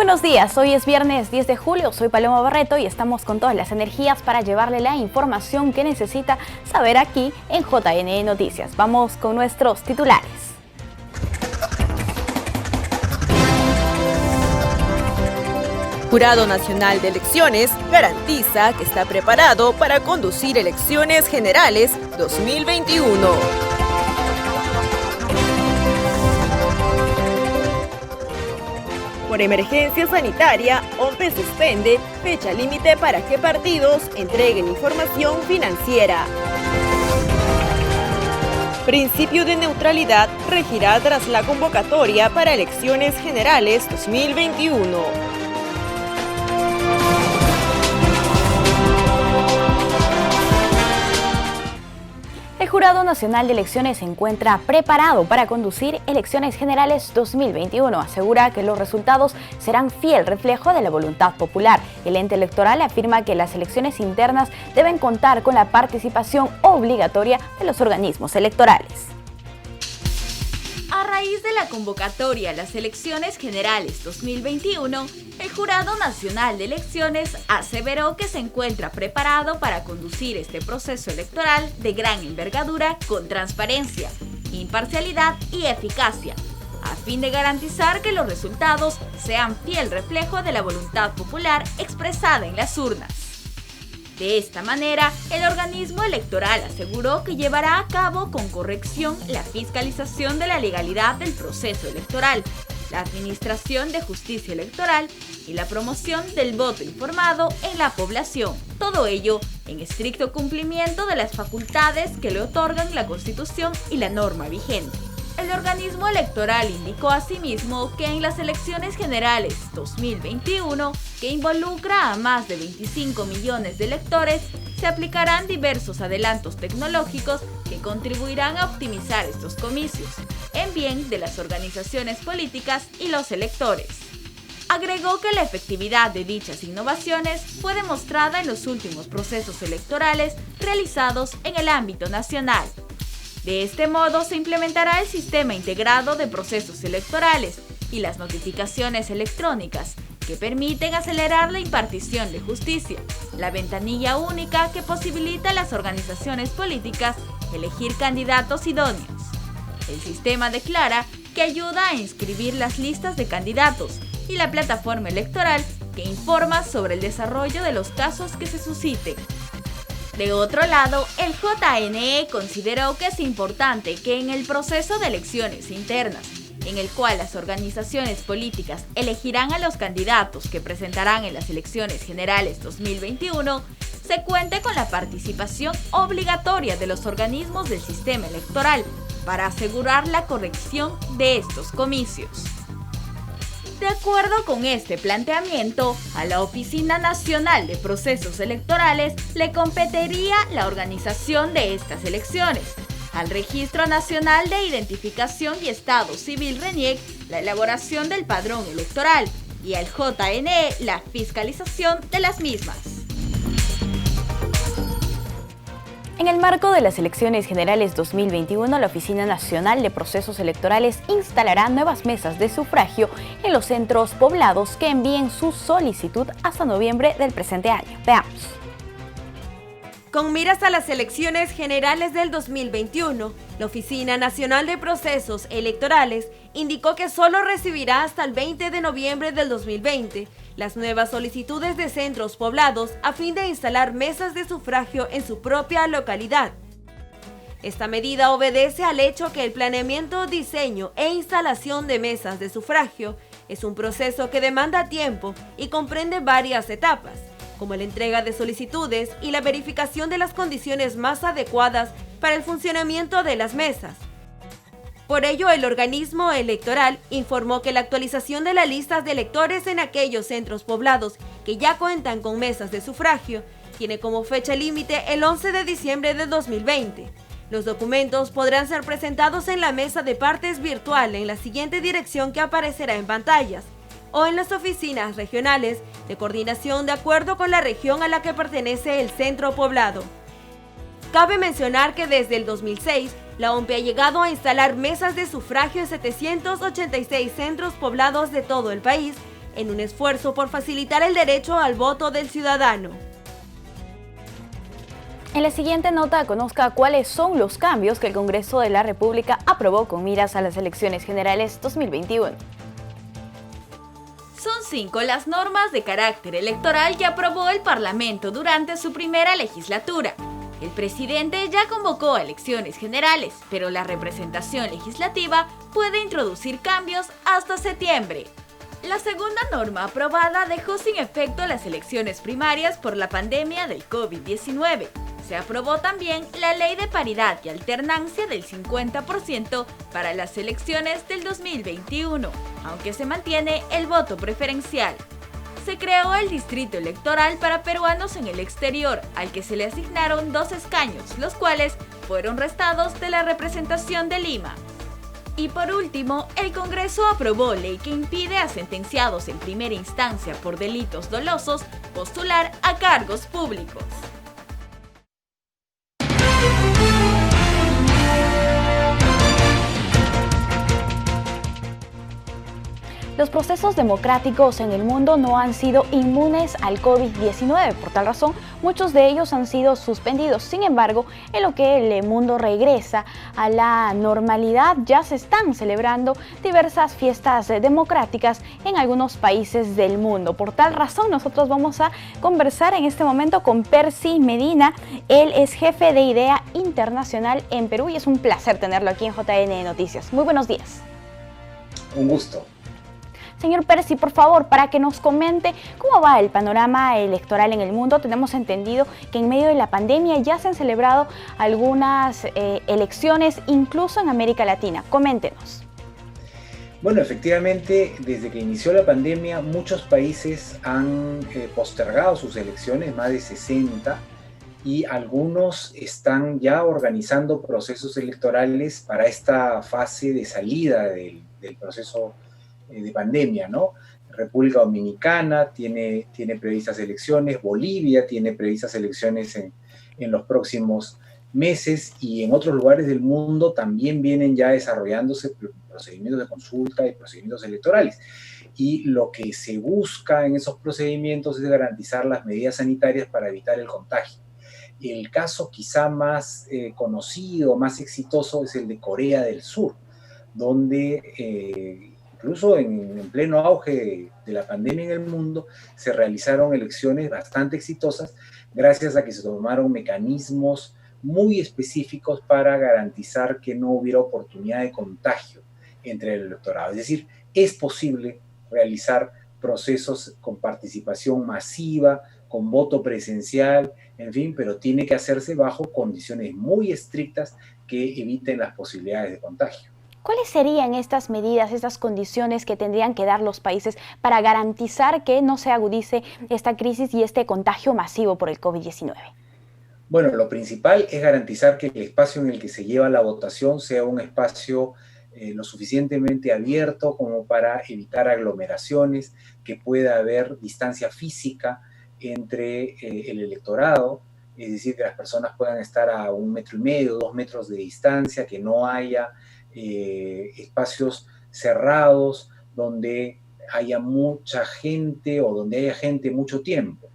buenos días, hoy es viernes 10 de julio, soy Paloma Barreto y estamos con todas las energías para llevarle la información que necesita saber aquí en JNE Noticias. Vamos con nuestros titulares. Jurado Nacional de Elecciones garantiza que está preparado para conducir elecciones generales 2021. Por emergencia sanitaria, OMPE suspende fecha límite para que partidos entreguen información financiera. Principio de neutralidad regirá tras la convocatoria para elecciones generales 2021. El Jurado Nacional de Elecciones se encuentra preparado para conducir elecciones generales 2021. Asegura que los resultados serán fiel reflejo de la voluntad popular. El ente electoral afirma que las elecciones internas deben contar con la participación obligatoria de los organismos electorales. A raíz de la convocatoria a las elecciones generales 2021, el Jurado Nacional de Elecciones aseveró que se encuentra preparado para conducir este proceso electoral de gran envergadura con transparencia, imparcialidad y eficacia, a fin de garantizar que los resultados sean fiel reflejo de la voluntad popular expresada en las urnas. De esta manera, el organismo electoral aseguró que llevará a cabo con corrección la fiscalización de la legalidad del proceso electoral, la administración de justicia electoral y la promoción del voto informado en la población. Todo ello en estricto cumplimiento de las facultades que le otorgan la Constitución y la norma vigente. El organismo electoral indicó asimismo que en las elecciones generales 2021, que involucra a más de 25 millones de electores, se aplicarán diversos adelantos tecnológicos que contribuirán a optimizar estos comicios, en bien de las organizaciones políticas y los electores. Agregó que la efectividad de dichas innovaciones fue demostrada en los últimos procesos electorales realizados en el ámbito nacional. De este modo, se implementará el Sistema Integrado de Procesos Electorales y las notificaciones electrónicas, que permiten acelerar la impartición de justicia, la ventanilla única que posibilita a las organizaciones políticas elegir candidatos idóneos. El sistema declara que ayuda a inscribir las listas de candidatos y la plataforma electoral que informa sobre el desarrollo de los casos que se susciten. De otro lado, el JNE consideró que es importante que en el proceso de elecciones internas, en el cual las organizaciones políticas elegirán a los candidatos que presentarán en las elecciones generales 2021, se cuente con la participación obligatoria de los organismos del sistema electoral para asegurar la corrección de estos comicios. De acuerdo con este planteamiento, a la Oficina Nacional de Procesos Electorales le competiría la organización de estas elecciones, al Registro Nacional de Identificación y Estado Civil RENIEC la elaboración del padrón electoral y al JNE la fiscalización de las mismas. En el marco de las elecciones generales 2021, la Oficina Nacional de Procesos Electorales instalará nuevas mesas de sufragio en los centros poblados que envíen su solicitud hasta noviembre del presente año. Veamos. Con miras a las elecciones generales del 2021, la Oficina Nacional de Procesos Electorales indicó que solo recibirá hasta el 20 de noviembre del 2020 las nuevas solicitudes de centros poblados a fin de instalar mesas de sufragio en su propia localidad. Esta medida obedece al hecho que el planeamiento, diseño e instalación de mesas de sufragio es un proceso que demanda tiempo y comprende varias etapas, como la entrega de solicitudes y la verificación de las condiciones más adecuadas para el funcionamiento de las mesas. Por ello, el organismo electoral informó que la actualización de las listas de electores en aquellos centros poblados que ya cuentan con mesas de sufragio tiene como fecha límite el 11 de diciembre de 2020. Los documentos podrán ser presentados en la mesa de partes virtual en la siguiente dirección que aparecerá en pantallas, o en las oficinas regionales de coordinación de acuerdo con la región a la que pertenece el centro poblado. Cabe mencionar que desde el 2006, la OMPE ha llegado a instalar mesas de sufragio en 786 centros poblados de todo el país, en un esfuerzo por facilitar el derecho al voto del ciudadano. En la siguiente nota conozca cuáles son los cambios que el Congreso de la República aprobó con miras a las elecciones generales 2021. Son 5 las normas de carácter electoral que aprobó el Parlamento durante su primera legislatura. El presidente ya convocó a elecciones generales, pero la representación legislativa puede introducir cambios hasta septiembre. La segunda norma aprobada dejó sin efecto las elecciones primarias por la pandemia del COVID-19. Se aprobó también la Ley de Paridad y Alternancia del 50% para las elecciones del 2021, aunque se mantiene el voto preferencial. Se creó el Distrito Electoral para peruanos en el exterior, al que se le asignaron 2 escaños, los cuales fueron restados de la representación de Lima. Y por último, el Congreso aprobó ley que impide a sentenciados en primera instancia por delitos dolosos postular a cargos públicos. Los procesos democráticos en el mundo no han sido inmunes al COVID-19. Por tal razón, muchos de ellos han sido suspendidos. Sin embargo, en lo que el mundo regresa a la normalidad, ya se están celebrando diversas fiestas democráticas en algunos países del mundo. Por tal razón, nosotros vamos a conversar en este momento con Percy Medina. Él es jefe de IDEA Internacional en Perú y es un placer tenerlo aquí en JN Noticias. Muy buenos días. Un gusto. Señor Percy, por favor, para que nos comente cómo va el panorama electoral en el mundo. Tenemos entendido que en medio de la pandemia ya se han celebrado algunas elecciones, incluso en América Latina. Coméntenos. Bueno, efectivamente, desde que inició la pandemia, muchos países han postergado sus elecciones, más de 60, y algunos están ya organizando procesos electorales para esta fase de salida del proceso de pandemia, ¿no? República Dominicana tiene previstas elecciones, Bolivia tiene previstas elecciones en los próximos meses, y en otros lugares del mundo también vienen ya desarrollándose procedimientos de consulta y procedimientos electorales. Y lo que se busca en esos procedimientos es garantizar las medidas sanitarias para evitar el contagio. El caso quizá más conocido, más exitoso, es el de Corea del Sur, donde incluso en pleno auge de la pandemia en el mundo, se realizaron elecciones bastante exitosas gracias a que se tomaron mecanismos muy específicos para garantizar que no hubiera oportunidad de contagio entre el electorado. Es decir, es posible realizar procesos con participación masiva, con voto presencial, en fin, pero tiene que hacerse bajo condiciones muy estrictas que eviten las posibilidades de contagio. ¿Cuáles serían estas medidas, estas condiciones que tendrían que dar los países para garantizar que no se agudice esta crisis y este contagio masivo por el COVID-19? Bueno, lo principal es garantizar que el espacio en el que se lleva la votación sea un espacio lo suficientemente abierto como para evitar aglomeraciones, que pueda haber distancia física entre el electorado, es decir, que las personas puedan estar a 1,5 metros, 2 metros de distancia, que no haya espacios cerrados donde haya mucha gente o donde haya gente mucho tiempo.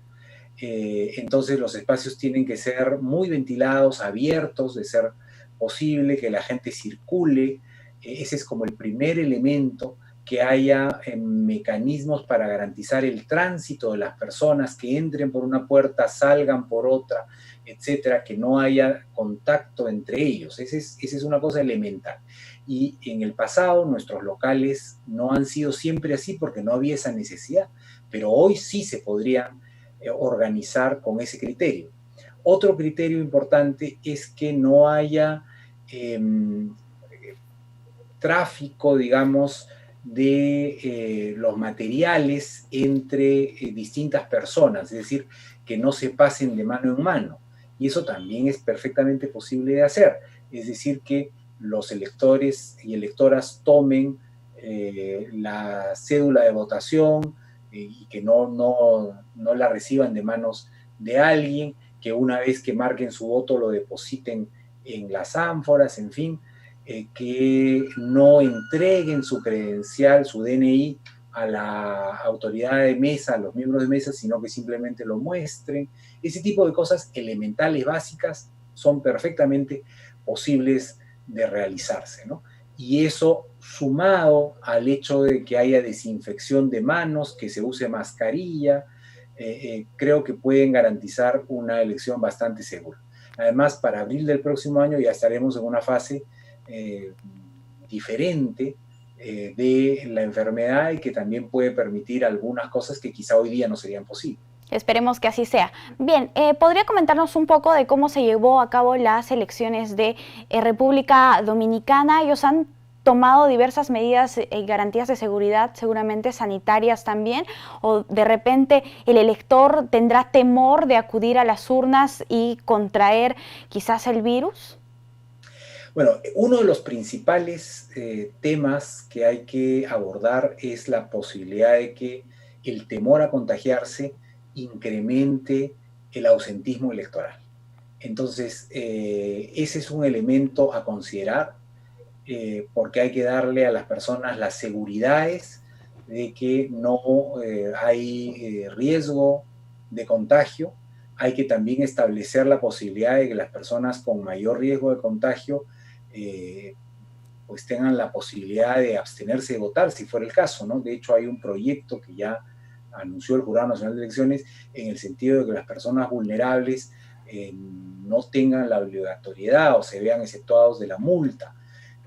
Entonces los espacios tienen que ser muy ventilados, abiertos, de ser posible que la gente circule. Ese es como el primer elemento, que haya mecanismos para garantizar el tránsito de las personas, que entren por una puerta, salgan por otra, etcétera, que no haya contacto entre ellos. Esa es una cosa elemental. Y en el pasado nuestros locales no han sido siempre así porque no había esa necesidad, pero hoy sí se podrían organizar con ese criterio. Otro criterio importante es que no haya tráfico, digamos, de los materiales entre distintas personas, es decir, que no se pasen de mano en mano. Y eso también es perfectamente posible de hacer, es decir, que los electores y electoras tomen la cédula de votación y que no la reciban de manos de alguien, que una vez que marquen su voto lo depositen en las ánforas, en fin, que no entreguen su credencial, su DNI, a la autoridad de mesa, a los miembros de mesa, sino que simplemente lo muestren. Ese tipo de cosas elementales, básicas, son perfectamente posibles de realizarse, ¿no? Y eso, sumado al hecho de que haya desinfección de manos, que se use mascarilla, creo que pueden garantizar una elección bastante segura. Además, para abril del próximo año ya estaremos en una fase diferente de la enfermedad y que también puede permitir algunas cosas que quizá hoy día no serían posibles. Esperemos que así sea. Bien, ¿podría comentarnos un poco de cómo se llevó a cabo las elecciones de República Dominicana? Ellos han tomado diversas medidas y garantías de seguridad, seguramente sanitarias también, o de repente el elector tendrá temor de acudir a las urnas y contraer quizás el virus. Bueno, uno de los principales temas que hay que abordar es la posibilidad de que el temor a contagiarse incremente el ausentismo electoral. Entonces, ese es un elemento a considerar porque hay que darle a las personas las seguridades de que no hay riesgo de contagio. Hay que también establecer la posibilidad de que las personas con mayor riesgo de contagio pues tengan la posibilidad de abstenerse de votar, si fuera el caso, ¿no? De hecho, hay un proyecto que ya anunció el Jurado Nacional de Elecciones en el sentido de que las personas vulnerables no tengan la obligatoriedad o se vean exceptuados de la multa,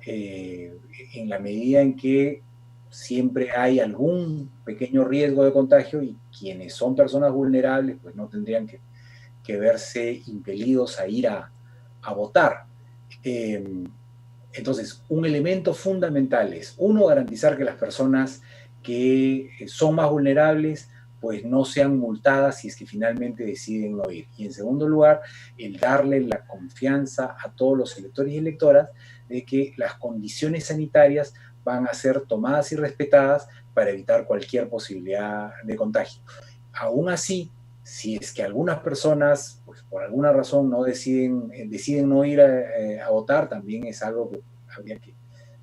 en la medida en que siempre hay algún pequeño riesgo de contagio y quienes son personas vulnerables pues no tendrían que verse impelidos a ir a votar. Entonces, un elemento fundamental es, uno, garantizar que las personas que son más vulnerables pues no sean multadas si es que finalmente deciden no ir. Y en segundo lugar, el darle la confianza a todos los electores y electoras de que las condiciones sanitarias van a ser tomadas y respetadas para evitar cualquier posibilidad de contagio. Aún así, si es que algunas personas, pues por alguna razón, no deciden no ir a votar, también es algo que habría que,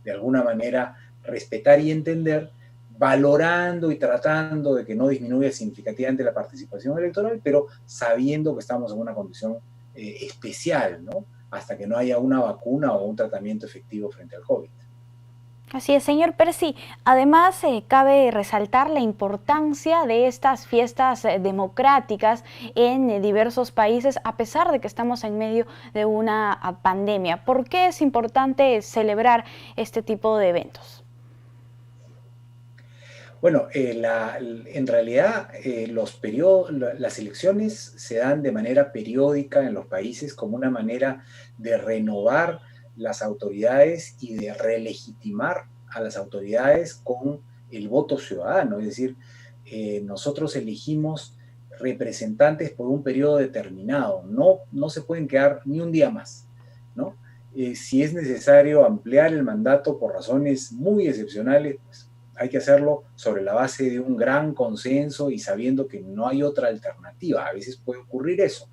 de alguna manera, respetar y entender, valorando y tratando de que no disminuya significativamente la participación electoral, pero sabiendo que estamos en una condición especial, ¿no? Hasta que no haya una vacuna o un tratamiento efectivo frente al COVID. Así es, señor Percy. Además, cabe resaltar la importancia de estas fiestas democráticas en diversos países, a pesar de que estamos en medio de una pandemia. ¿Por qué es importante celebrar este tipo de eventos? Bueno, en realidad las elecciones se dan de manera periódica en los países como una manera de renovar las autoridades y de relegitimar a las autoridades con el voto ciudadano. Es decir, nosotros elegimos representantes por un periodo determinado, no se pueden quedar ni un día más, ¿no? Si es necesario ampliar el mandato por razones muy excepcionales, pues hay que hacerlo sobre la base de un gran consenso y sabiendo que no hay otra alternativa. A veces puede ocurrir eso,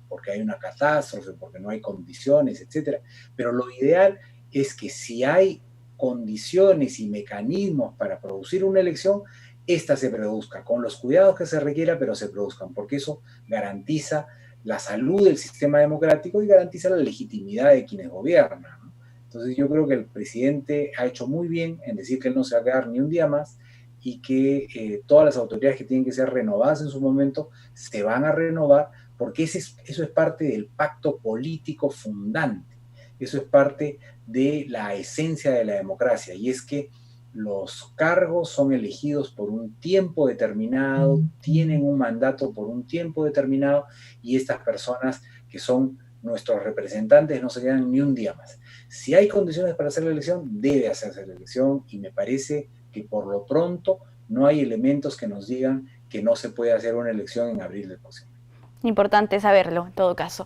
porque hay una catástrofe, porque no hay condiciones, etc. Pero lo ideal es que si hay condiciones y mecanismos para producir una elección, esta se produzca con los cuidados que se requiera, pero se produzcan, porque eso garantiza la salud del sistema democrático y garantiza la legitimidad de quienes gobiernan, ¿no? Entonces yo creo que el presidente ha hecho muy bien en decir que él no se va a quedar ni un día más y que todas las autoridades que tienen que ser renovadas en su momento se van a renovar, porque eso es parte del pacto político fundante, eso es parte de la esencia de la democracia, y es que los cargos son elegidos por un tiempo determinado, tienen un mandato por un tiempo determinado, y estas personas que son nuestros representantes no se quedan ni un día más. Si hay condiciones para hacer la elección, debe hacerse la elección, y me parece que por lo pronto no hay elementos que nos digan que no se puede hacer una elección en abril del próximo año. Importante saberlo, en todo caso.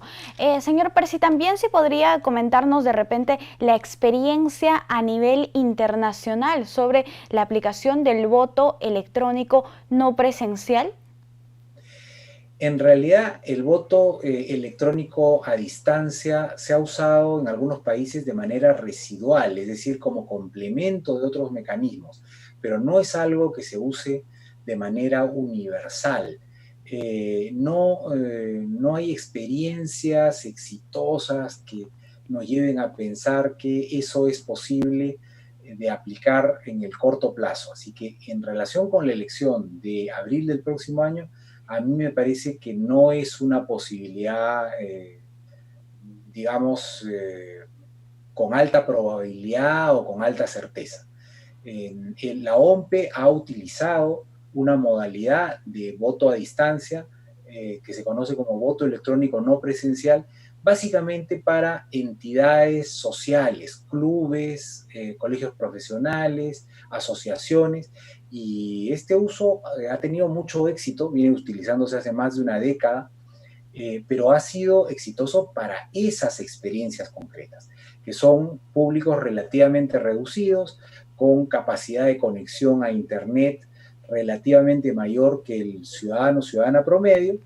Señor Percy, también si podría comentarnos de repente la experiencia a nivel internacional sobre la aplicación del voto electrónico no presencial. En realidad, el voto electrónico a distancia se ha usado en algunos países de manera residual, es decir, como complemento de otros mecanismos. pero no es algo que se use de manera universal. No hay experiencias exitosas que nos lleven a pensar que eso es posible de aplicar en el corto plazo. Así que en relación con la elección de abril del próximo año, a mí me parece que no es una posibilidad, digamos, con alta probabilidad o con alta certeza. La OMPE ha utilizado una modalidad de voto a distancia que se conoce como voto electrónico no presencial, básicamente para entidades sociales, clubes, colegios profesionales, asociaciones, y este uso ha tenido mucho éxito, viene utilizándose hace más de una década, pero ha sido exitoso para esas experiencias concretas, que son públicos relativamente reducidos, con capacidad de conexión a Internet relativamente mayor que el ciudadano o ciudadana promedio.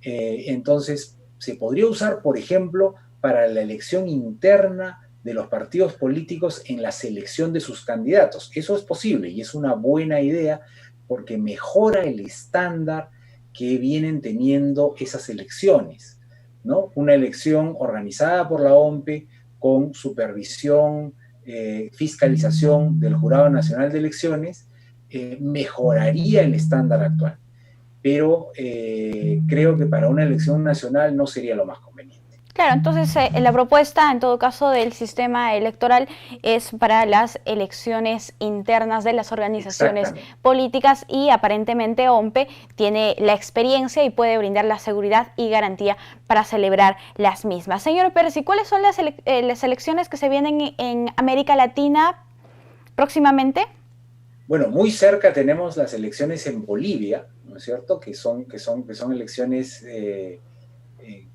Entonces, se podría usar, por ejemplo, para la elección interna de los partidos políticos en la selección de sus candidatos. Eso es posible y es una buena idea porque mejora el estándar que vienen teniendo esas elecciones, ¿no? Una elección organizada por la OMPE con supervisión, fiscalización del Jurado Nacional de Elecciones, mejoraría el estándar actual. Pero creo que para una elección nacional no sería lo más conveniente. Claro, entonces la propuesta en todo caso del sistema electoral es para las elecciones internas de las organizaciones políticas y aparentemente OMPE tiene la experiencia y puede brindar la seguridad y garantía para celebrar las mismas. Señor Pérez, ¿y cuáles son las elecciones que se vienen en América Latina próximamente? Bueno, muy cerca tenemos las elecciones en Bolivia, ¿no es cierto? Que son elecciones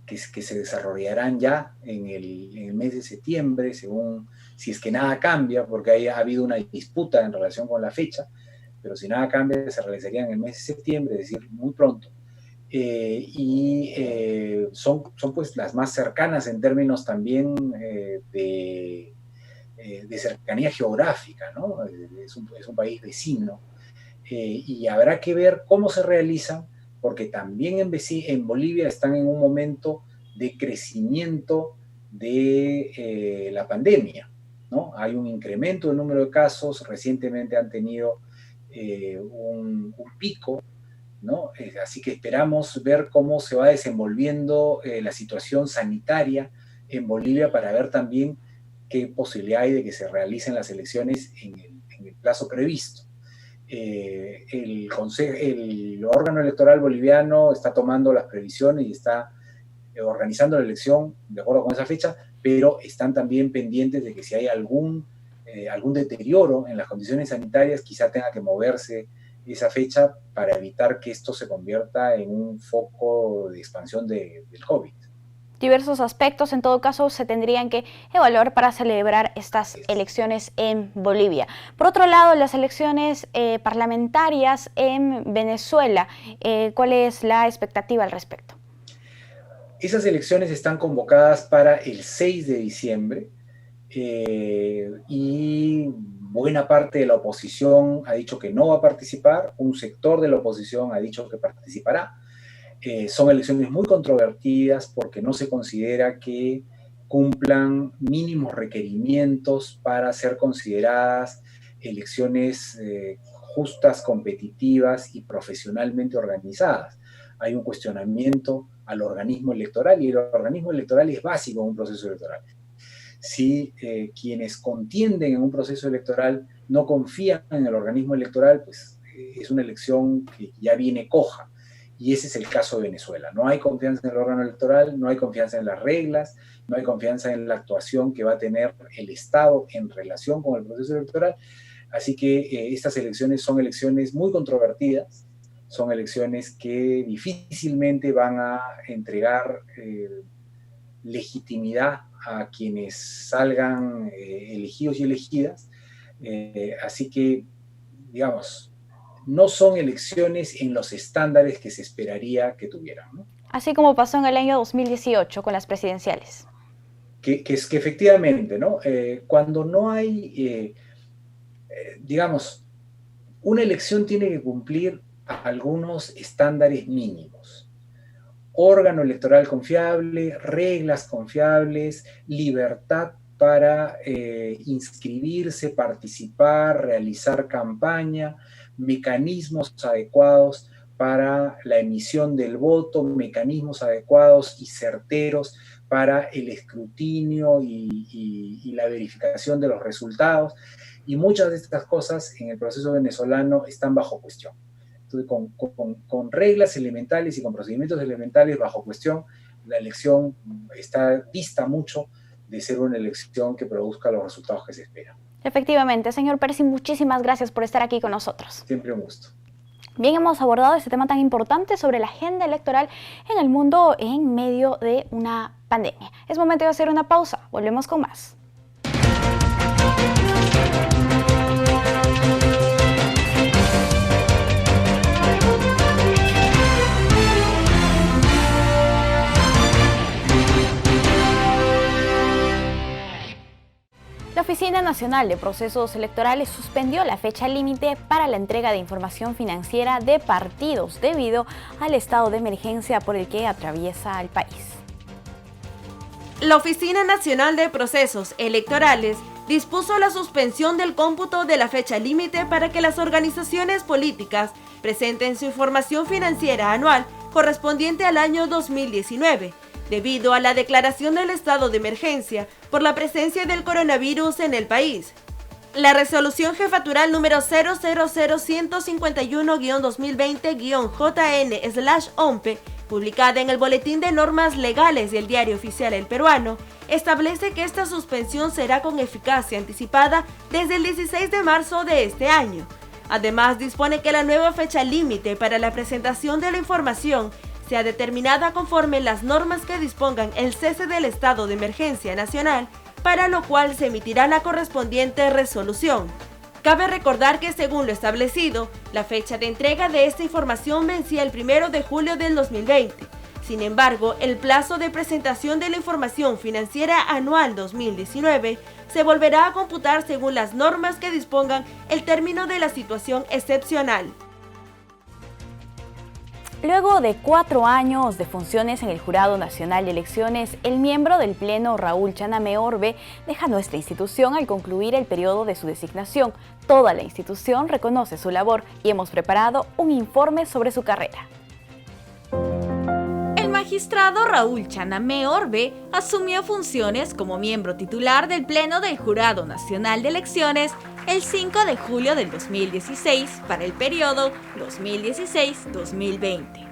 que se desarrollarán ya en el mes de septiembre, según si es que nada cambia, porque ha habido una disputa en relación con la fecha, pero si nada cambia se realizarían en el mes de septiembre, es decir, muy pronto. Son pues las más cercanas en términos también de cercanía geográfica, ¿no? Es un país vecino, y habrá que ver cómo se realizan, porque también en Bolivia están en un momento de crecimiento de la pandemia, ¿no? Hay un incremento del número de casos, recientemente han tenido un pico, ¿no? Así que esperamos ver cómo se va desenvolviendo la situación sanitaria en Bolivia para ver también qué posibilidad hay de que se realicen las elecciones en el plazo previsto. El órgano electoral boliviano está tomando las previsiones y está organizando la elección de acuerdo con esa fecha, pero están también pendientes de que si hay algún deterioro en las condiciones sanitarias, quizá tenga que moverse esa fecha para evitar que esto se convierta en un foco de expansión del COVID. Diversos aspectos, en todo caso, se tendrían que evaluar para celebrar estas elecciones en Bolivia. Por otro lado, las elecciones parlamentarias en Venezuela, ¿cuál es la expectativa al respecto? Esas elecciones están convocadas para el 6 de diciembre y buena parte de la oposición ha dicho que no va a participar, un sector de la oposición ha dicho que participará. Son elecciones muy controvertidas porque no se considera que cumplan mínimos requerimientos para ser consideradas elecciones justas, competitivas y profesionalmente organizadas. Hay un cuestionamiento al organismo electoral y el organismo electoral es básico en un proceso electoral. Si quienes contienden en un proceso electoral no confían en el organismo electoral, pues es una elección que ya viene coja. Y ese es el caso de Venezuela. No hay confianza en el órgano electoral, no hay confianza en las reglas, no hay confianza en la actuación que va a tener el Estado en relación con el proceso electoral. Así que estas elecciones son elecciones muy controvertidas, son elecciones que difícilmente van a entregar legitimidad a quienes salgan elegidos y elegidas. Así que, digamos, no son elecciones en los estándares que se esperaría que tuvieran, ¿no? Así como pasó en el año 2018 con las presidenciales. Que efectivamente, ¿no? Cuando no hay, digamos, Una elección tiene que cumplir algunos estándares mínimos. Órgano electoral confiable, reglas confiables, libertad para inscribirse, participar, realizar campaña, mecanismos adecuados para la emisión del voto, mecanismos adecuados y certeros para el escrutinio y la verificación de los resultados. Y muchas de estas cosas en el proceso venezolano están bajo cuestión. Entonces, con reglas elementales y con procedimientos elementales bajo cuestión, la elección dista mucho de ser una elección que produzca los resultados que se esperan. Efectivamente, señor Percy, muchísimas gracias por estar aquí con nosotros. Siempre un gusto. Bien, hemos abordado este tema tan importante sobre la agenda electoral en el mundo en medio de una pandemia. Es momento de hacer una pausa. Volvemos con más. La Oficina Nacional de Procesos Electorales suspendió la fecha límite para la entrega de información financiera de partidos debido al estado de emergencia por el que atraviesa el país. La Oficina Nacional de Procesos Electorales dispuso la suspensión del cómputo de la fecha límite para que las organizaciones políticas presenten su información financiera anual correspondiente al año 2019, debido a la declaración del estado de emergencia por la presencia del coronavirus en el país. La resolución jefatural número 000-151-2020-JN/OMPE, publicada en el Boletín de Normas Legales del Diario Oficial El Peruano, establece que esta suspensión será con eficacia anticipada desde el 16 de marzo de este año. Además, dispone que la nueva fecha límite para la presentación de la información sea determinada conforme las normas que dispongan el cese del estado de emergencia nacional, para lo cual se emitirá la correspondiente resolución. Cabe recordar que, según lo establecido, la fecha de entrega de esta información vencía el 1 de julio del 2020. Sin embargo, el plazo de presentación de la información financiera anual 2019 se volverá a computar según las normas que dispongan el término de la situación excepcional. Luego de 4 años de funciones en el Jurado Nacional de Elecciones, el miembro del Pleno Raúl Chanamé Orbe deja nuestra institución al concluir el periodo de su designación. Toda la institución reconoce su labor y hemos preparado un informe sobre su carrera. El magistrado Raúl Chanamé Orbe asumió funciones como miembro titular del Pleno del Jurado Nacional de Elecciones el 5 de julio del 2016 para el periodo 2016-2020.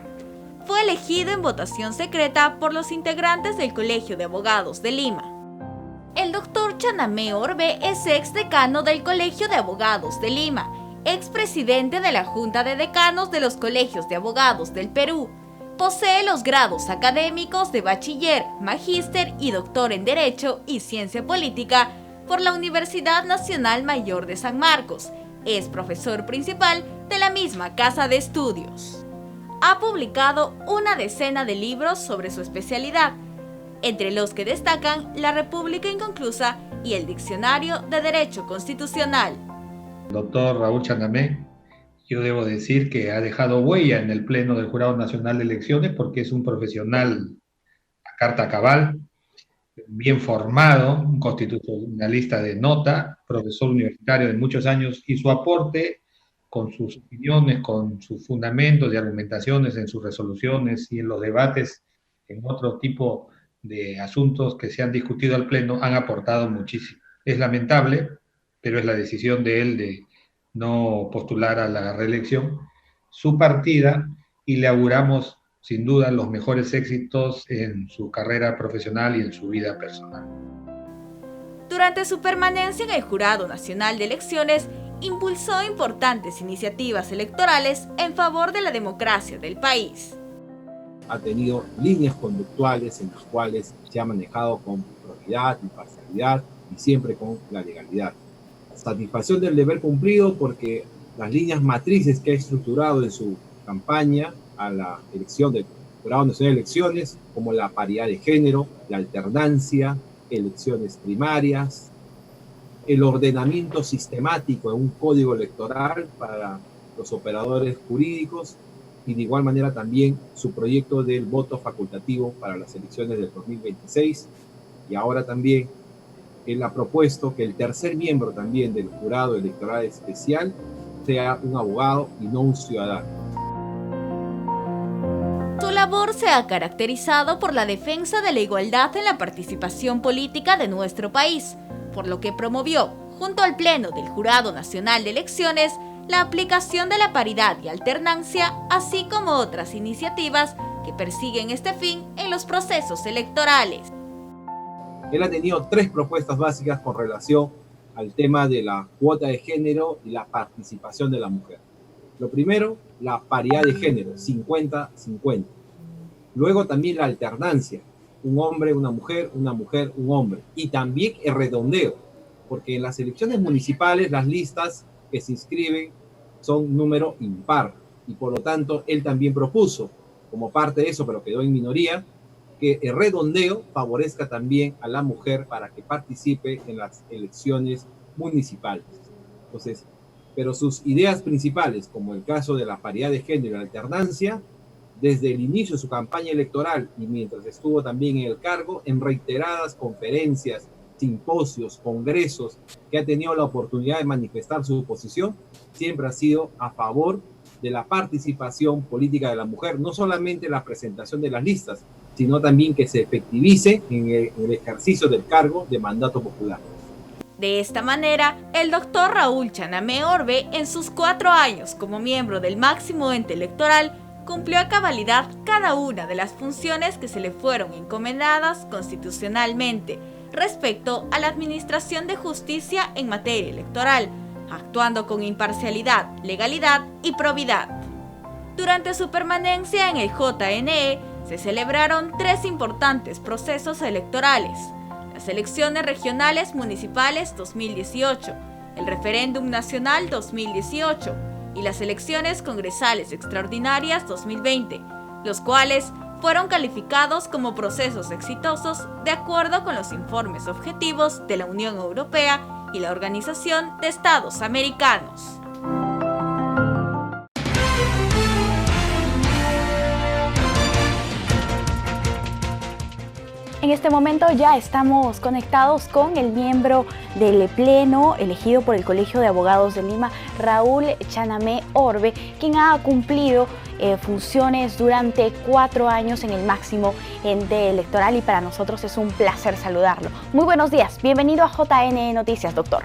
Fue elegido en votación secreta por los integrantes del Colegio de Abogados de Lima. El doctor Chanamé Orbe es exdecano del Colegio de Abogados de Lima, expresidente de la Junta de Decanos de los Colegios de Abogados del Perú. Posee los grados académicos de bachiller, magíster y doctor en Derecho y Ciencia Política por la Universidad Nacional Mayor de San Marcos. Es profesor principal de la misma casa de estudios. Ha publicado una decena de libros sobre su especialidad, entre los que destacan La República Inconclusa y el Diccionario de Derecho Constitucional. Doctor Raúl Chanamé, yo debo decir que ha dejado huella en el Pleno del Jurado Nacional de Elecciones porque es un profesional a carta cabal, bien formado, un constitucionalista de nota, profesor universitario de muchos años, y su aporte con sus opiniones, con sus fundamentos y argumentaciones en sus resoluciones y en los debates en otro tipo de asuntos que se han discutido al Pleno han aportado muchísimo. Es lamentable, pero es la decisión de él de no postular a la reelección, su partida, y le auguramos sin duda los mejores éxitos en su carrera profesional y en su vida personal. Durante su permanencia en el Jurado Nacional de Elecciones, impulsó importantes iniciativas electorales en favor de la democracia del país. Ha tenido líneas conductuales en las cuales se ha manejado con probidad, imparcialidad y siempre con la legalidad. Satisfacción del deber cumplido porque las líneas matrices que ha estructurado en su campaña a la elección del Jurado Nacional de Elecciones, como la paridad de género, la alternancia, elecciones primarias, el ordenamiento sistemático en un código electoral para los operadores jurídicos y de igual manera también su proyecto del voto facultativo para las elecciones del 2026. Y ahora también él ha propuesto que el tercer miembro también del jurado electoral especial sea un abogado y no un ciudadano. Su labor se ha caracterizado por la defensa de la igualdad en la participación política de nuestro país, por lo que promovió, junto al Pleno del Jurado Nacional de Elecciones, la aplicación de la paridad y alternancia, así como otras iniciativas que persiguen este fin en los procesos electorales. Él ha tenido 3 propuestas básicas con relación al tema de la cuota de género y la participación de la mujer. Lo primero, la paridad de género, 50-50. Luego también la alternancia, un hombre, una mujer, un hombre. Y también el redondeo, porque en las elecciones municipales las listas que se inscriben son número impar. Y por lo tanto, él también propuso, como parte de eso, pero quedó en minoría, que el redondeo favorezca también a la mujer para que participe en las elecciones municipales. Entonces, pero sus ideas principales, como el caso de la paridad de género y la alternancia, desde el inicio de su campaña electoral y mientras estuvo también en el cargo, en reiteradas conferencias, simposios, congresos, que ha tenido la oportunidad de manifestar su posición, siempre ha sido a favor de la participación política de la mujer, no solamente la presentación de las listas, sino también que se efectivice en el ejercicio del cargo de mandato popular. De esta manera, el doctor Raúl Chanamé Orbe, en sus 4 años como miembro del máximo ente electoral, cumplió a cabalidad cada una de las funciones que se le fueron encomendadas constitucionalmente respecto a la administración de justicia en materia electoral, actuando con imparcialidad, legalidad y probidad. Durante su permanencia en el JNE, se celebraron 3 importantes procesos electorales: las elecciones regionales municipales 2018, el referéndum nacional 2018 y las elecciones congresales extraordinarias 2020, los cuales fueron calificados como procesos exitosos de acuerdo con los informes objetivos de la Unión Europea y la Organización de Estados Americanos. En este momento ya estamos conectados con el miembro del Pleno elegido por el Colegio de Abogados de Lima, Raúl Chanamé Orbe, quien ha cumplido funciones durante 4 años en el máximo ente electoral, y para nosotros es un placer saludarlo. Muy buenos días, bienvenido a JNE Noticias, doctor.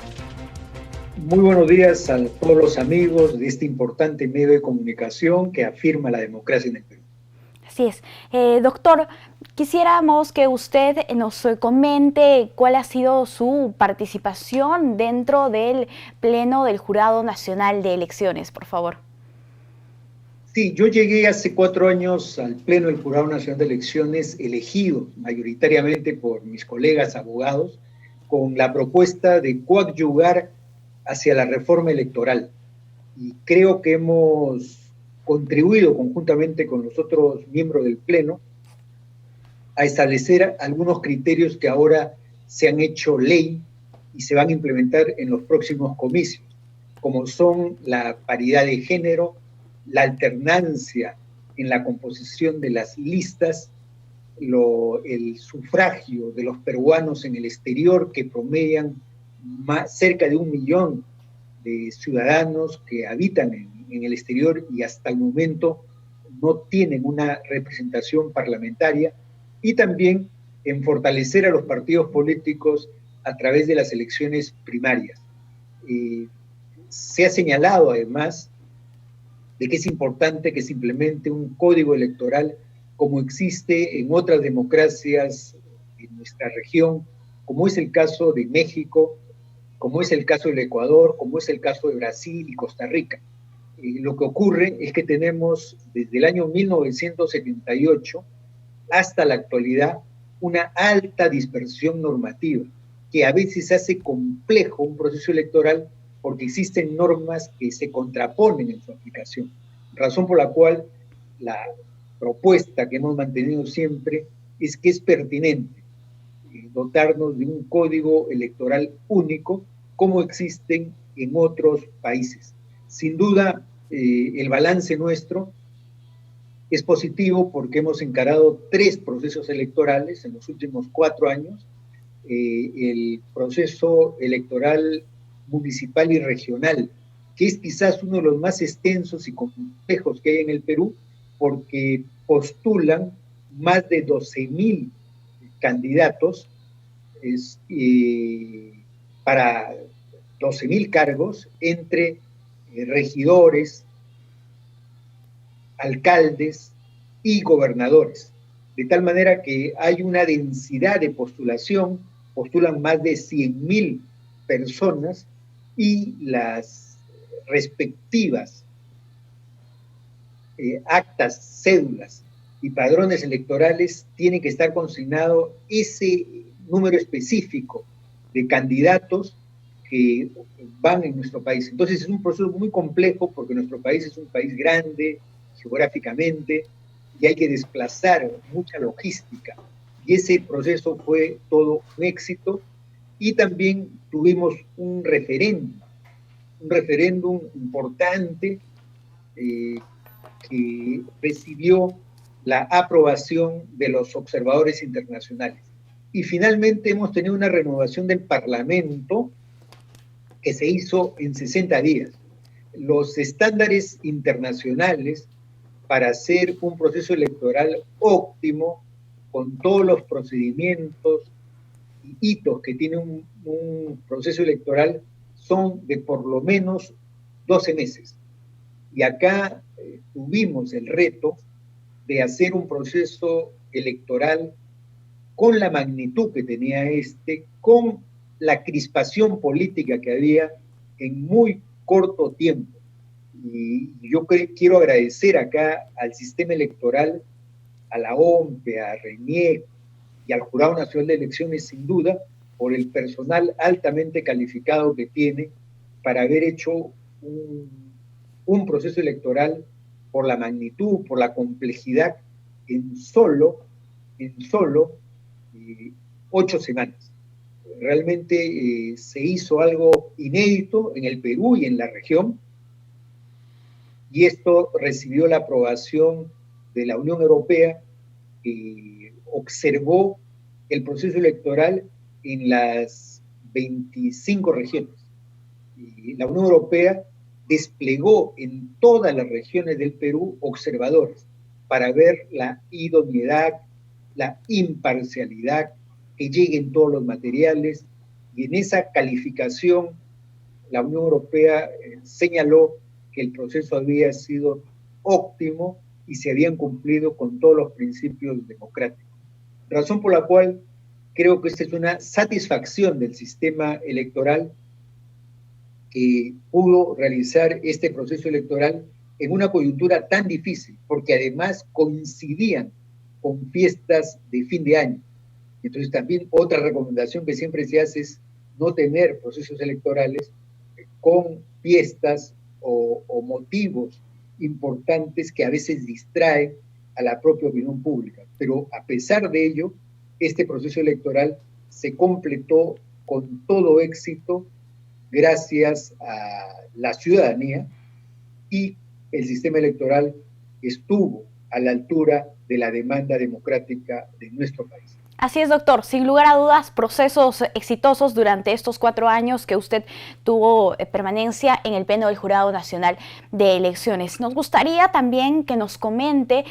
Muy buenos días a todos los amigos de este importante medio de comunicación que afirma la democracia en el Perú. Así es. Doctor, quisiéramos que usted nos comente cuál ha sido su participación dentro del Pleno del Jurado Nacional de Elecciones, por favor. Sí, yo llegué hace 4 años al Pleno del Jurado Nacional de Elecciones, elegido mayoritariamente por mis colegas abogados, con la propuesta de coadyuvar hacia la reforma electoral. Y creo que hemos contribuido conjuntamente con los otros miembros del Pleno a establecer algunos criterios que ahora se han hecho ley y se van a implementar en los próximos comicios, como son la paridad de género, la alternancia en la composición de las listas, el sufragio de los peruanos en el exterior, que promedian cerca de 1 millón de ciudadanos que habitan en el exterior y hasta el momento no tienen una representación parlamentaria, y también en fortalecer a los partidos políticos a través de las elecciones primarias. Se ha señalado además de que es importante que se implemente un código electoral como existe en otras democracias en nuestra región, como es el caso de México, como es el caso del Ecuador, como es el caso de Brasil y Costa Rica. Lo que ocurre es que tenemos desde el año 1978 hasta la actualidad una alta dispersión normativa, que a veces hace complejo un proceso electoral porque existen normas que se contraponen en su aplicación, razón por la cual la propuesta que hemos mantenido siempre es que es pertinente dotarnos de un código electoral único como existen en otros países. Sin duda, el balance nuestro es positivo porque hemos encarado 3 procesos electorales en los últimos 4 años. El proceso electoral municipal y regional, que es quizás uno de los más extensos y complejos que hay en el Perú, porque postulan más de 12.000 candidatos para 12.000 cargos entre regidores, alcaldes y gobernadores. De tal manera que hay una densidad de postulación, postulan más de 100.000 personas y las respectivas actas, cédulas y padrones electorales tienen que estar consignado ese número específico de candidatos que van en nuestro país. Entonces es un proceso muy complejo porque nuestro país es un país grande geográficamente y hay que desplazar mucha logística. Y ese proceso fue todo un éxito. Y también tuvimos un referéndum importante que recibió la aprobación de los observadores internacionales. Y finalmente hemos tenido una renovación del Parlamento que se hizo en 60 días. Los estándares internacionales para hacer un proceso electoral óptimo, con todos los procedimientos y hitos que tiene un proceso electoral, son de por lo menos 12 meses. Y acá tuvimos el reto de hacer un proceso electoral con la magnitud que tenía con la crispación política que había en muy corto tiempo. Y yo quiero agradecer acá al sistema electoral, a la OMPE, a RENIEC y al Jurado Nacional de Elecciones, sin duda, por el personal altamente calificado que tiene para haber hecho un proceso electoral por la magnitud, por la complejidad, en solo 8 semanas. Realmente se hizo algo inédito en el Perú y en la región, y esto recibió la aprobación de la Unión Europea, que observó el proceso electoral en las 25 regiones. Y la Unión Europea desplegó en todas las regiones del Perú observadores para ver la idoneidad, la imparcialidad, que lleguen todos los materiales, y en esa calificación la Unión Europea señaló que el proceso había sido óptimo y se habían cumplido con todos los principios democráticos. Razón por la cual creo que esta es una satisfacción del sistema electoral, que pudo realizar este proceso electoral en una coyuntura tan difícil, porque además coincidían con fiestas de fin de año. Entonces también otra recomendación que siempre se hace es no tener procesos electorales con fiestas o motivos importantes que a veces distraen a la propia opinión pública. Pero a pesar de ello, este proceso electoral se completó con todo éxito gracias a la ciudadanía, y el sistema electoral estuvo a la altura de la demanda democrática de nuestro país. Así es, doctor. Sin lugar a dudas, procesos exitosos durante estos 4 años que usted tuvo permanencia en el Pleno del Jurado Nacional de Elecciones. Nos gustaría también que nos comente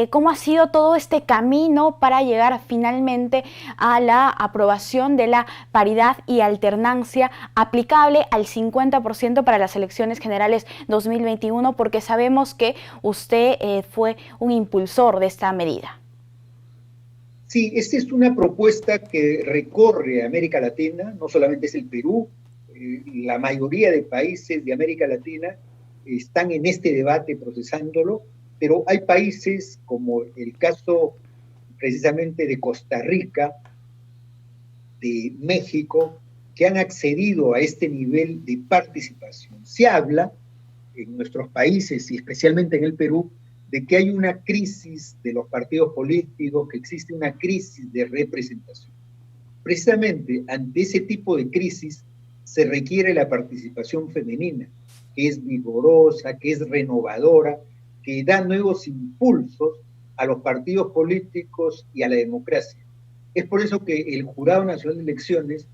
cómo ha sido todo este camino para llegar finalmente a la aprobación de la paridad y alternancia aplicable al 50% para las elecciones generales 2021, porque sabemos que usted fue un impulsor de esta medida. Sí, esta es una propuesta que recorre América Latina, no solamente es el Perú, la mayoría de países de América Latina están en este debate procesándolo, pero hay países como el caso precisamente de Costa Rica, de México, que han accedido a este nivel de participación. Se habla en nuestros países y especialmente en el Perú de que hay una crisis de los partidos políticos, que existe una crisis de representación. Precisamente ante ese tipo de crisis se requiere la participación femenina, que es vigorosa, que es renovadora, que da nuevos impulsos a los partidos políticos y a la democracia. Es por eso que el Jurado Nacional de Elecciones,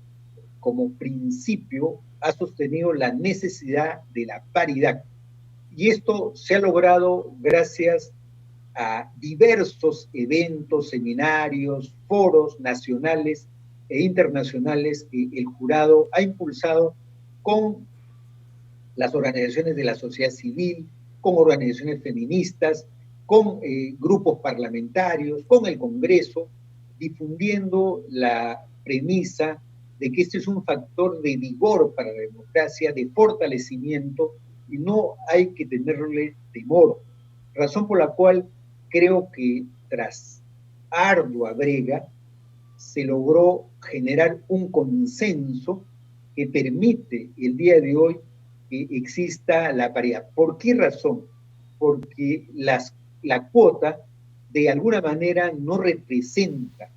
como principio, ha sostenido la necesidad de la paridad. Y esto se ha logrado gracias a diversos eventos, seminarios, foros nacionales e internacionales que el jurado ha impulsado con las organizaciones de la sociedad civil, con organizaciones feministas, con grupos parlamentarios, con el Congreso, difundiendo la premisa de que este es un factor de vigor para la democracia, de fortalecimiento, y no hay que tenerle temor. Razón por la cual creo que tras ardua brega se logró generar un consenso que permite el día de hoy que exista la paridad. ¿Por qué razón? Porque la cuota de alguna manera no representa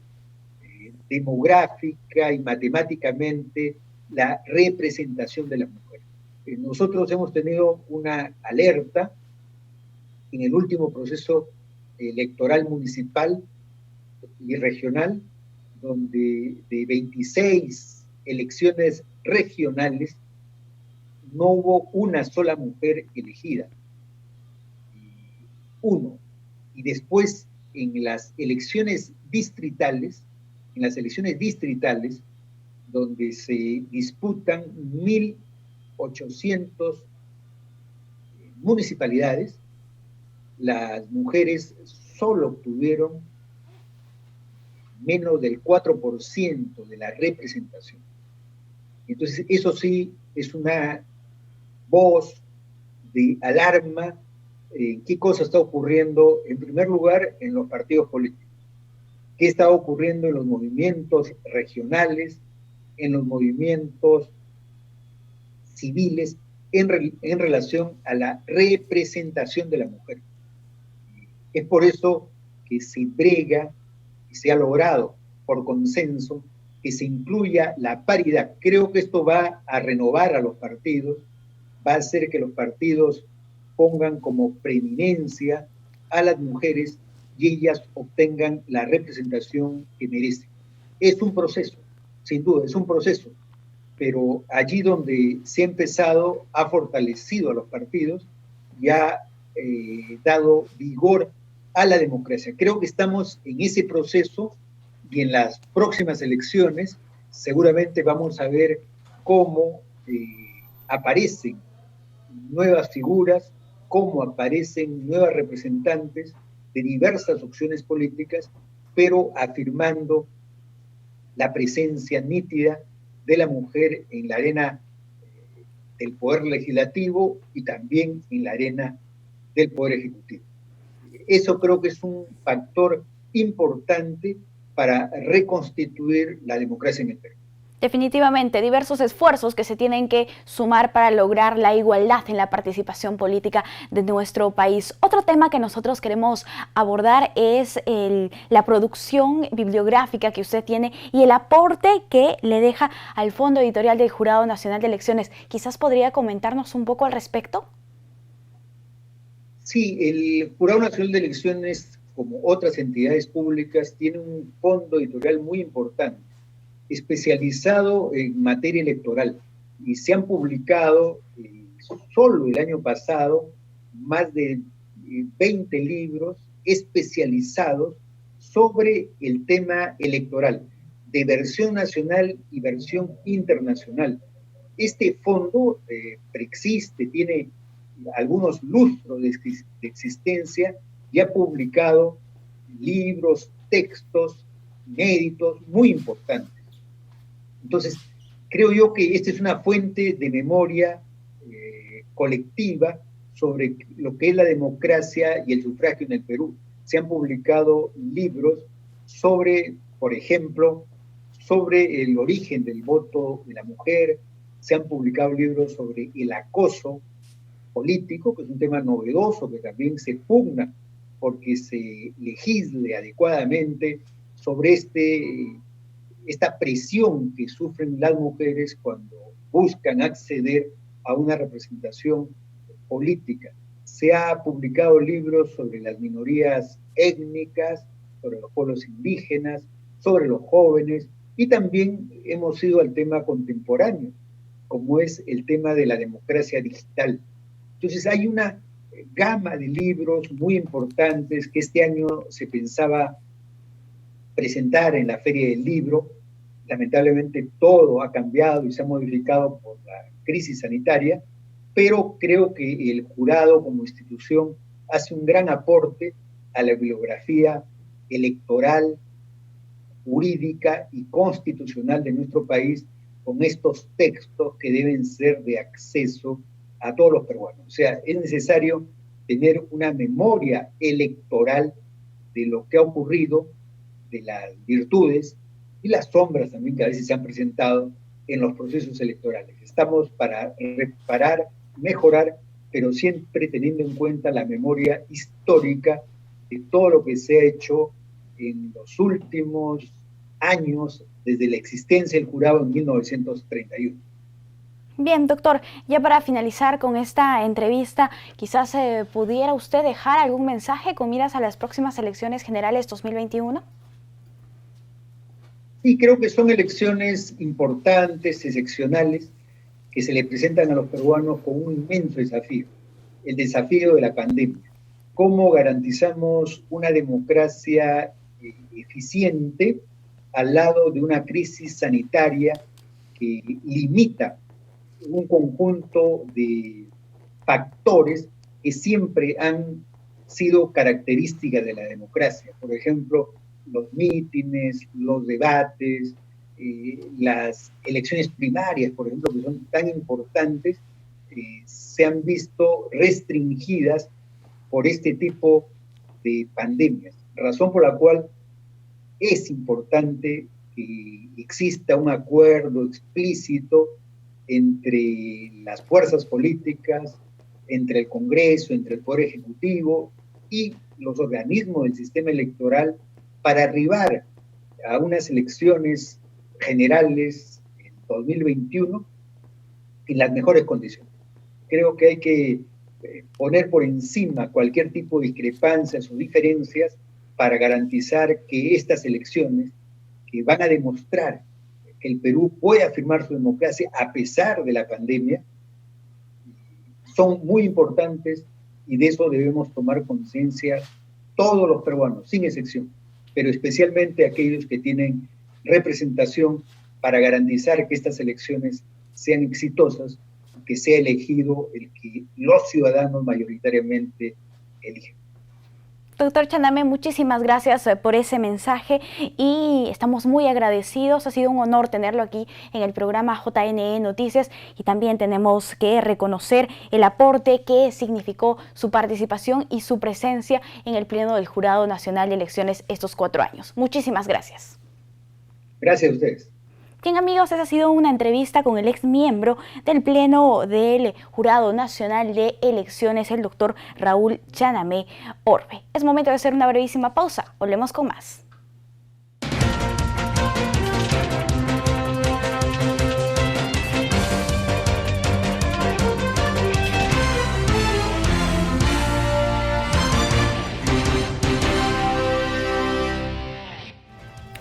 demográfica y matemáticamente la representación de la mujer. Nosotros hemos tenido una alerta en el último proceso electoral municipal y regional, donde de 26 elecciones regionales no hubo una sola mujer elegida. Uno. Y después en las elecciones distritales, donde se disputan 1.800 municipalidades, las mujeres solo obtuvieron menos del 4% de la representación. Entonces, eso sí es una voz de alarma. ¿Qué cosa está ocurriendo? En primer lugar, en los partidos políticos. ¿Qué está ocurriendo en los movimientos regionales, en los movimientos civiles, en relación a la representación de la mujer? Es por eso que se brega y se ha logrado por consenso que se incluya la paridad. Creo que esto va a renovar a los partidos, va a hacer que los partidos pongan como preeminencia a las mujeres y ellas obtengan la representación que merecen. Es un proceso, sin duda, es un proceso, pero allí donde se ha empezado, ha fortalecido a los partidos y ha dado vigor a la democracia. Creo que estamos en ese proceso y en las próximas elecciones seguramente vamos a ver cómo aparecen nuevas figuras, cómo aparecen nuevas representantes de diversas opciones políticas, pero afirmando la presencia nítida de la mujer en la arena del poder legislativo y también en la arena del poder ejecutivo. Eso creo que es un factor importante para reconstituir la democracia en el Perú. Definitivamente, diversos esfuerzos que se tienen que sumar para lograr la igualdad en la participación política de nuestro país. Otro tema que nosotros queremos abordar es la producción bibliográfica que usted tiene y el aporte que le deja al Fondo Editorial del Jurado Nacional de Elecciones. ¿Quizás podría comentarnos un poco al respecto? Sí, el Jurado Nacional de Elecciones, como otras entidades públicas, tiene un fondo editorial muy importante, especializado en materia electoral, y se han publicado solo el año pasado más de 20 libros especializados sobre el tema electoral, de versión nacional y versión internacional. Este fondo preexiste, tiene algunos lustros de existencia y ha publicado libros, textos inéditos muy importantes. Entonces, creo yo que esta es una fuente de memoria colectiva sobre lo que es la democracia y el sufragio en el Perú. Se han publicado libros sobre, por ejemplo, sobre el origen del voto de la mujer, se han publicado libros sobre el acoso político, que es un tema novedoso que también se pugna porque se legisle adecuadamente sobre esta presión que sufren las mujeres cuando buscan acceder a una representación política. Se ha publicado libros sobre las minorías étnicas, sobre los pueblos indígenas, sobre los jóvenes, y también hemos ido al tema contemporáneo, como es el tema de la democracia digital. Entonces hay una gama de libros muy importantes que este año se pensaba presentar en la Feria del Libro. Lamentablemente todo ha cambiado y se ha modificado por la crisis sanitaria, pero creo que el jurado como institución hace un gran aporte a la bibliografía electoral, jurídica y constitucional de nuestro país, con estos textos que deben ser de acceso a todos los peruanos. O sea, es necesario tener una memoria electoral de lo que ha ocurrido, de las virtudes y las sombras también que a veces se han presentado en los procesos electorales. Estamos para reparar, mejorar, pero siempre teniendo en cuenta la memoria histórica de todo lo que se ha hecho en los últimos años desde la existencia del jurado en 1931. Bien, doctor, ya para finalizar con esta entrevista, quizás pudiera usted dejar algún mensaje con miras a las próximas elecciones generales 2021. Sí, creo que son elecciones importantes, excepcionales, que se le presentan a los peruanos con un inmenso desafío, el desafío de la pandemia. ¿Cómo garantizamos una democracia eficiente al lado de una crisis sanitaria que limita un conjunto de factores que siempre han sido características de la democracia? Por ejemplo, los mítines, los debates, las elecciones primarias, por ejemplo, que son tan importantes, se han visto restringidas por este tipo de pandemias, razón por la cual es importante que exista un acuerdo explícito entre las fuerzas políticas, entre el Congreso, entre el Poder Ejecutivo y los organismos del sistema electoral para arribar a unas elecciones generales en 2021 en las mejores condiciones. Creo que hay que poner por encima cualquier tipo de discrepancias o diferencias para garantizar que estas elecciones, que van a demostrar que el Perú puede afirmar su democracia a pesar de la pandemia, son muy importantes y de eso debemos tomar conciencia todos los peruanos, sin excepción, pero especialmente aquellos que tienen representación para garantizar que estas elecciones sean exitosas, que sea elegido el que los ciudadanos mayoritariamente eligen. Doctor Chanamé, muchísimas gracias por ese mensaje y estamos muy agradecidos. Ha sido un honor tenerlo aquí en el programa JNE Noticias y también tenemos que reconocer el aporte que significó su participación y su presencia en el Pleno del Jurado Nacional de Elecciones estos 4 años. Muchísimas gracias. Gracias a ustedes. Bien, amigos, esa ha sido una entrevista con el ex miembro del Pleno del Jurado Nacional de Elecciones, el doctor Raúl Chanamé Orbe. Es momento de hacer una brevísima pausa. Volvemos con más.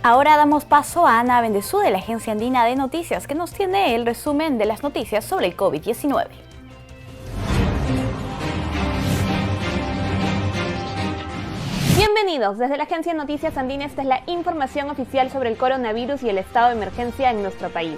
Ahora damos paso a Ana Bendezú de la Agencia Andina de Noticias, que nos tiene el resumen de las noticias sobre el COVID-19. Bienvenidos, desde la Agencia Noticias Andina esta es la información oficial sobre el coronavirus y el estado de emergencia en nuestro país.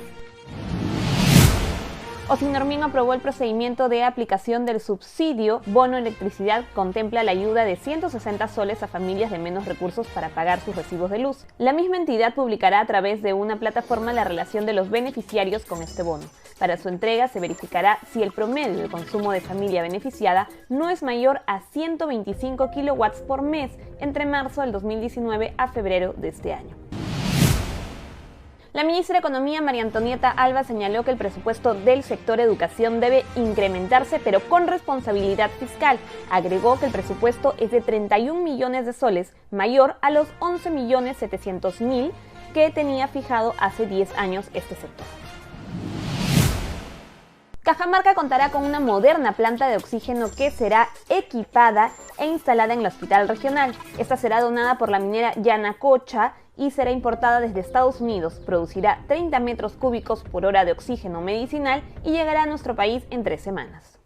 Osinormin aprobó el procedimiento de aplicación del subsidio Bono Electricidad. Contempla la ayuda de 160 soles a familias de menos recursos para pagar sus recibos de luz. La misma entidad publicará a través de una plataforma la relación de los beneficiarios con este bono. Para su entrega se verificará si el promedio de consumo de familia beneficiada no es mayor a 125 kilowatts por mes entre marzo del 2019 a febrero de este año. La ministra de Economía, María Antonieta Alba, señaló que el presupuesto del sector educación debe incrementarse, pero con responsabilidad fiscal. Agregó que el presupuesto es de 31 millones de soles, mayor a los 11.700.000 que tenía fijado hace 10 años este sector. Cajamarca contará con una moderna planta de oxígeno que será equipada e instalada en el hospital regional. Esta será donada por la minera Yanacocha y será importada desde Estados Unidos. Producirá 30 metros cúbicos por hora de oxígeno medicinal y llegará a nuestro país en 3 semanas.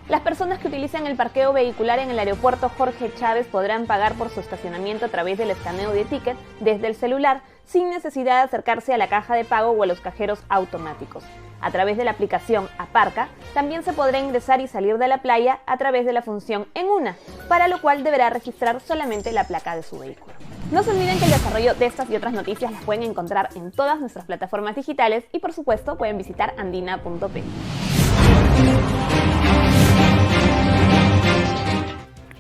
Las personas que utilicen el parqueo vehicular en el aeropuerto Jorge Chávez podrán pagar por su estacionamiento a través del escaneo de ticket desde el celular, sin necesidad de acercarse a la caja de pago o a los cajeros automáticos. A través de la aplicación Aparca, también se podrá ingresar y salir de la playa a través de la función En Una, para lo cual deberá registrar solamente la placa de su vehículo. No se olviden que el desarrollo de estas y otras noticias las pueden encontrar en todas nuestras plataformas digitales y por supuesto pueden visitar andina.p.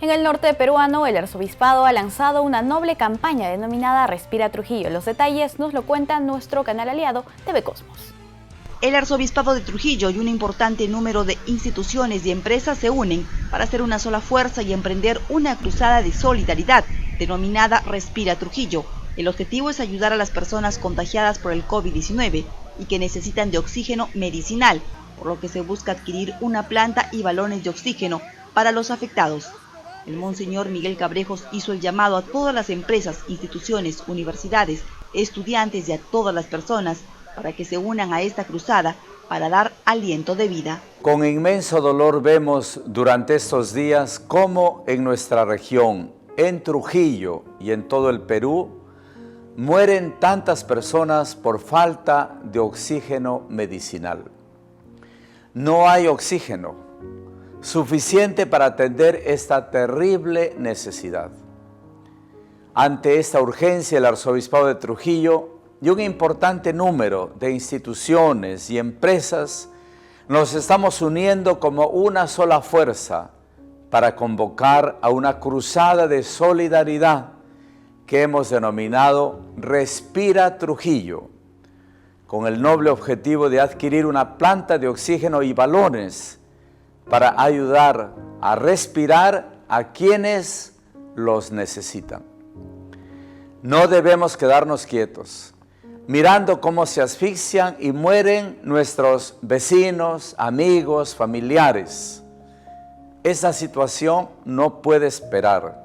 En el norte peruano, el arzobispado ha lanzado una noble campaña denominada Respira Trujillo. Los detalles nos lo cuenta nuestro canal aliado TV Cosmos. El arzobispado de Trujillo y un importante número de instituciones y empresas se unen para hacer una sola fuerza y emprender una cruzada de solidaridad denominada Respira Trujillo. El objetivo es ayudar a las personas contagiadas por el COVID-19 y que necesitan de oxígeno medicinal, por lo que se busca adquirir una planta y balones de oxígeno para los afectados. El Monseñor Miguel Cabrejos hizo el llamado a todas las empresas, instituciones, universidades, estudiantes y a todas las personas para que se unan a esta cruzada para dar aliento de vida. Con inmenso dolor vemos durante estos días cómo en nuestra región, en Trujillo y en todo el Perú, mueren tantas personas por falta de oxígeno medicinal. No hay oxígeno suficiente para atender esta terrible necesidad. Ante esta urgencia, el arzobispado de Trujillo y un importante número de instituciones y empresas nos estamos uniendo como una sola fuerza para convocar a una cruzada de solidaridad que hemos denominado Respira Trujillo, con el noble objetivo de adquirir una planta de oxígeno y balones para ayudar a respirar a quienes los necesitan. No debemos quedarnos quietos, mirando cómo se asfixian y mueren nuestros vecinos, amigos, familiares. Esa situación no puede esperar,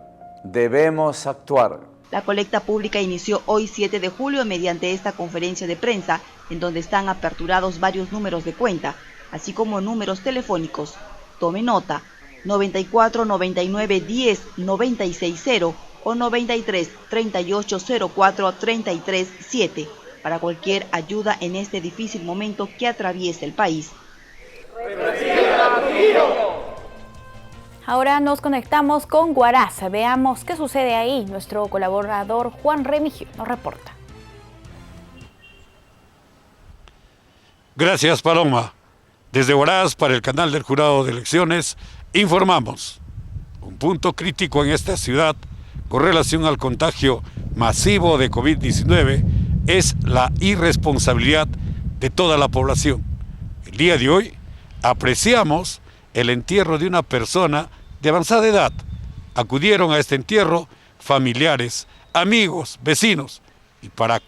debemos actuar. La colecta pública inició hoy 7 de julio mediante esta conferencia de prensa, en donde están aperturados varios números de cuenta, así como números telefónicos. Tome nota, 94 99 10 96 0 o 93 38 04 33 7 para cualquier ayuda en este difícil momento que atraviesa el país. Ahora nos conectamos con Huaraz. Veamos qué sucede ahí. Nuestro colaborador Juan Remigio nos reporta. Gracias, Paloma. Desde Huaraz, para el canal del Jurado de Elecciones, informamos. Un punto crítico en esta ciudad con relación al contagio masivo de COVID-19 es la irresponsabilidad de toda la población. El día de hoy apreciamos el entierro de una persona de avanzada edad. Acudieron a este entierro familiares, amigos, vecinos y para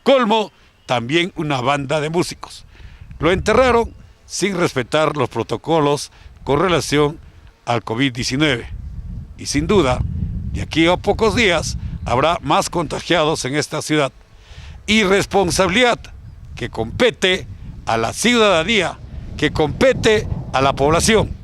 colmo también una banda de músicos. Lo enterraron sin respetar los protocolos con relación al COVID-19. Y sin duda, de aquí a pocos días, habrá más contagiados en esta ciudad. Irresponsabilidad que compete a la ciudadanía, que compete a la población.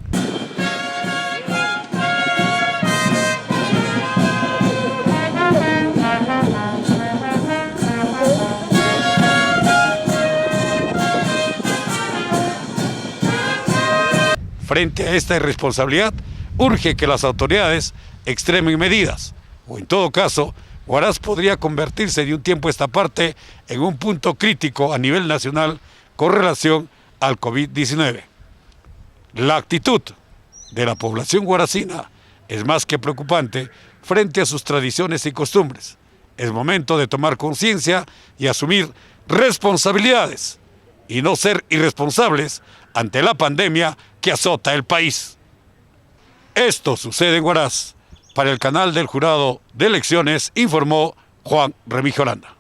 Frente a esta irresponsabilidad, urge que las autoridades extremen medidas, o en todo caso, Huaraz podría convertirse de un tiempo a esta parte en un punto crítico a nivel nacional con relación al COVID-19. La actitud de la población huaracina es más que preocupante frente a sus tradiciones y costumbres. Es momento de tomar conciencia y asumir responsabilidades y no ser irresponsables ante la pandemia que azota el país. Esto sucede en Huaraz. Para el canal del Jurado de Elecciones, informó Juan Remigio Aranda.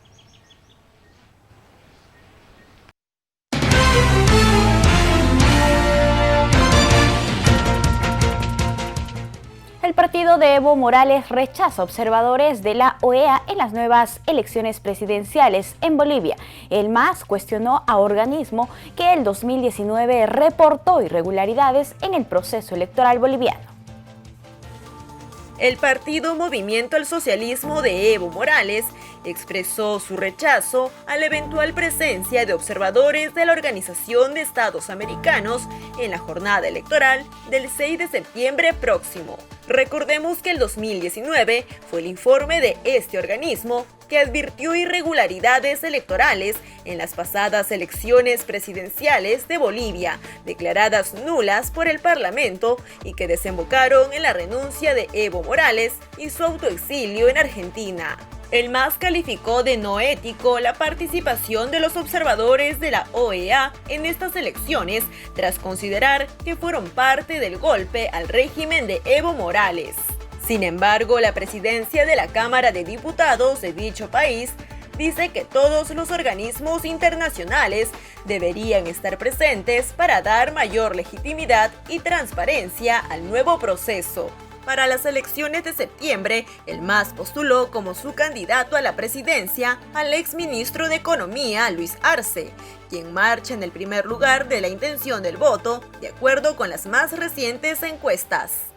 El partido de Evo Morales rechaza observadores de la OEA en las nuevas elecciones presidenciales en Bolivia. El MAS cuestionó a organismo que el 2019 reportó irregularidades en el proceso electoral boliviano. El partido Movimiento al Socialismo de Evo Morales expresó su rechazo a la eventual presencia de observadores de la Organización de Estados Americanos en la jornada electoral del 6 de septiembre próximo. Recordemos que el 2019 fue el informe de este organismo que advirtió irregularidades electorales en las pasadas elecciones presidenciales de Bolivia, declaradas nulas por el Parlamento y que desembocaron en la renuncia de Evo Morales y su autoexilio en Argentina. El MAS calificó de no ético la participación de los observadores de la OEA en estas elecciones, tras considerar que fueron parte del golpe al régimen de Evo Morales. Sin embargo, la presidencia de la Cámara de Diputados de dicho país dice que todos los organismos internacionales deberían estar presentes para dar mayor legitimidad y transparencia al nuevo proceso. Para las elecciones de septiembre, el MAS postuló como su candidato a la presidencia al exministro de Economía, Luis Arce, quien marcha en el primer lugar de la intención del voto, de acuerdo con las más recientes encuestas.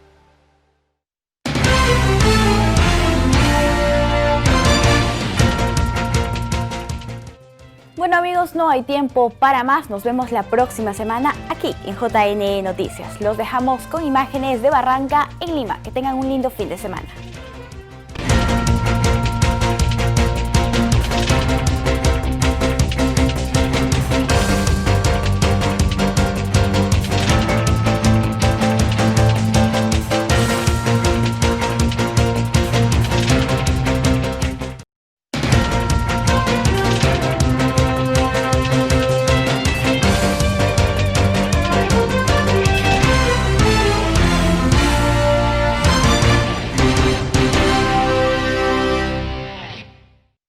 Bueno amigos, no hay tiempo para más. Nos vemos la próxima semana aquí en JN Noticias. Los dejamos con imágenes de Barranca en Lima. Que tengan un lindo fin de semana.